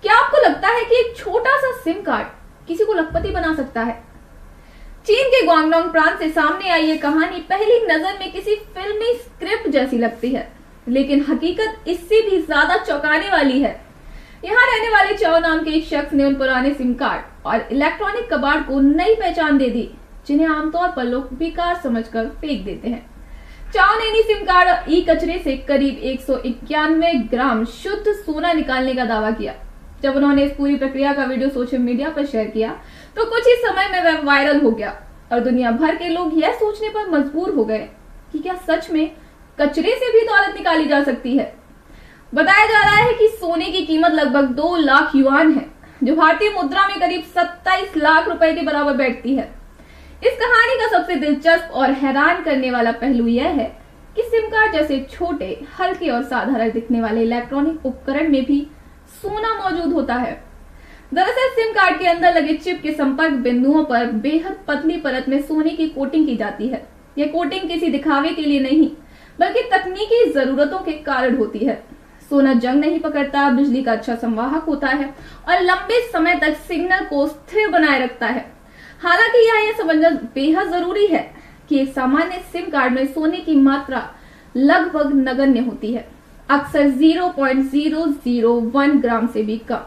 क्या आपको लगता है कि एक छोटा सा सिम कार्ड किसी को लखपति बना सकता है? चीन के ग्वांगडोंग प्रांत से सामने आई ये कहानी पहली नजर में किसी फिल्मी स्क्रिप्ट जैसी लगती है, लेकिन हकीकत इससे भी ज्यादा चौंकाने वाली है। यहाँ रहने वाले चाओ नाम के एक शख्स ने उन पुराने सिम कार्ड और इलेक्ट्रॉनिक कबाड़ को नई पहचान दे दी, जिन्हें आमतौर पर लोग बेकार समझकर फेंक देते हैं। चाओ ने इन्हीं सिम कार्ड और ई कचरे से करीब 191 ग्राम शुद्ध सोना निकालने का दावा किया। जब उन्होंने इस पूरी प्रक्रिया का वीडियो सोशल मीडिया पर शेयर किया तो कुछ ही समय में वह वायरल हो गया और दुनिया भर के लोग यह सोचने पर मजबूर हो गए कि क्या सच में कचरे से भी दौलत निकाली जा सकती है। बताया जा रहा है कि सोने की कीमत लगभग 2 लाख युआन है, जो भारतीय मुद्रा में करीब 27 लाख रुपए के बराबर बैठती है। इस कहानी का सबसे दिलचस्प और हैरान करने वाला पहलू यह है कि सिम कार्ड जैसे छोटे, हल्के और साधारण दिखने वाले इलेक्ट्रॉनिक उपकरण में भी सोना मौजूद होता है। दरअसल सिम कार्ड के अंदर लगे चिप के संपर्क बिंदुओं पर बेहद पतली परत में सोने की कोटिंग की जाती है। यह कोटिंग किसी दिखावे के लिए नहीं, बल्कि तकनीकी जरूरतों के कारण होती है। सोना जंग नहीं पकड़ता, बिजली का अच्छा संवाहक होता है और लंबे समय तक सिग्नल को स्थिर बनाए रखता है। हालांकि यह समझना बेहद जरूरी है कि एक सामान्य सिम कार्ड में सोने की मात्रा लगभग नगण्य होती है, अक्सर 0.001 ग्राम से भी कम।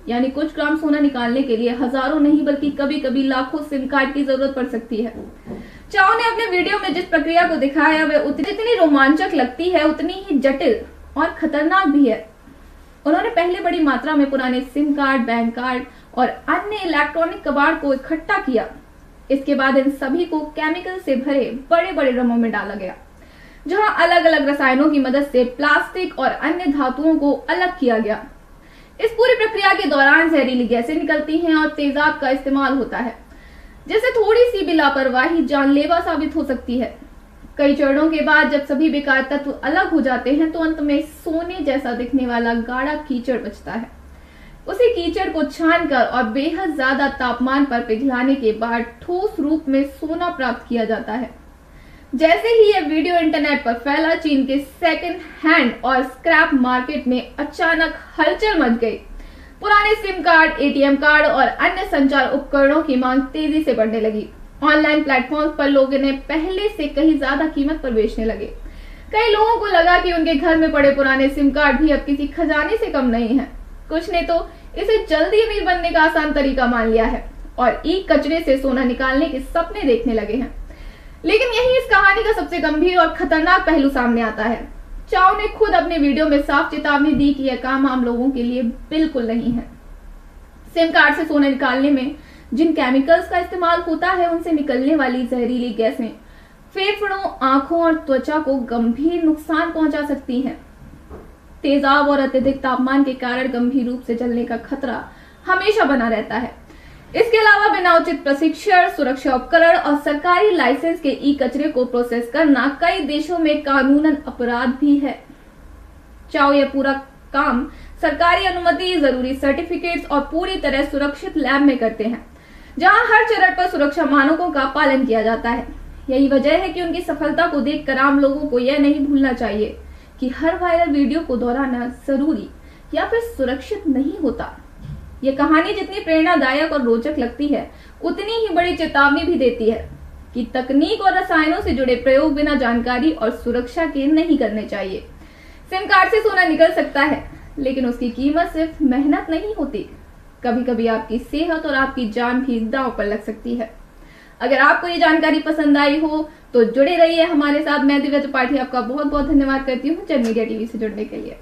यानी कुछ ग्राम सोना निकालने के लिए हजारों नहीं बल्कि कभी कभी लाखों सिम कार्ड की जरूरत पड़ सकती है। चाओ ने अपने वीडियो में जिस प्रक्रिया को दिखाया वह जितनी रोमांचक लगती है उतनी ही जटिल और खतरनाक भी है। उन्होंने पहले बड़ी मात्रा में पुराने सिम कार्ड, बैंक कार्ड और अन्य इलेक्ट्रॉनिक कबाड़ को इकट्ठा किया। इसके बाद इन सभी को केमिकल से भरे बड़े बड़े ड्रमों में डाला गया, जहां अलग अलग रसायनों की मदद से प्लास्टिक और अन्य धातुओं को अलग किया गया। इस पूरी प्रक्रिया के दौरान जहरीली गैसें निकलती हैं और तेजाब का इस्तेमाल होता है, जिससे थोड़ी सी भी लापरवाही जानलेवा साबित हो सकती है। कई चरणों के बाद जब सभी बेकार तत्व अलग हो जाते हैं तो अंत में सोने जैसा दिखने वाला गाढ़ा कीचड़ बचता है। उसी कीचड़ को छानकर और बेहद ज्यादा तापमान पर पिघलाने के बाद ठोस रूप में सोना प्राप्त किया जाता है। जैसे ही यह वीडियो इंटरनेट पर फैला, चीन के सेकंड हैंड और स्क्रैप मार्केट में अचानक हलचल मच गई। पुराने सिम कार्ड, एटीएम कार्ड और अन्य संचार उपकरणों की मांग तेजी से बढ़ने लगी। ऑनलाइन प्लेटफॉर्म पर लोग इन्हें पहले से कहीं ज्यादा कीमत पर बेचने लगे। कई लोगों को लगा कि उनके घर में पड़े पुराने सिम कार्ड भी अब किसी खजाने से कम नहीं है। कुछ ने तो इसे जल्दी अमीर बनने का आसान तरीका मान लिया है और ई कचरे से सोना निकालने के सपने देखने लगे हैं। लेकिन यही इस कहानी का सबसे गंभीर और खतरनाक पहलू सामने आता है। चाओ ने खुद अपने वीडियो में साफ चेतावनी दी कि यह काम आम लोगों के लिए बिल्कुल नहीं है। सिम कार्ड से सोना निकालने में जिन केमिकल्स का इस्तेमाल होता है उनसे निकलने वाली जहरीली गैसें फेफड़ों, आंखों और त्वचा को गंभीर नुकसान पहुंचा सकती हैं। तेजाब और अत्यधिक तापमान के कारण गंभीर रूप से जलने का खतरा हमेशा बना रहता है। इसके अलावा बिना उचित प्रशिक्षण, सुरक्षा उपकरण और सरकारी लाइसेंस के ई कचरे को प्रोसेस करना कई देशों में कानूनन अपराध भी है। चाओ यह पूरा काम सरकारी अनुमति, जरूरी सर्टिफिकेट्स और पूरी तरह सुरक्षित लैब में करते हैं, जहां हर चरण पर सुरक्षा मानकों का पालन किया जाता है। यही वजह है कि उनकी सफलता को देखकर आम लोगों को यह नहीं भूलना चाहिए कि हर वायरल वीडियो को दोहराना जरूरी या फिर सुरक्षित नहीं होता। ये कहानी जितनी प्रेरणादायक और रोचक लगती है, उतनी ही बड़ी चेतावनी भी देती है कि तकनीक और रसायनों से जुड़े प्रयोग बिना जानकारी और सुरक्षा के नहीं करने चाहिए। सिम कार्ड से सोना निकल सकता है, लेकिन उसकी कीमत सिर्फ मेहनत नहीं होती। कभी कभी आपकी सेहत और आपकी जान भी दांव पर लग सकती है। अगर आपको ये जानकारी पसंद आई हो तो जुड़े रहिए हमारे साथ। मैं दिव्या त्रिपाठी आपका बहुत बहुत धन्यवाद करती हूँ जन मीडिया टीवी से जुड़ने के लिए।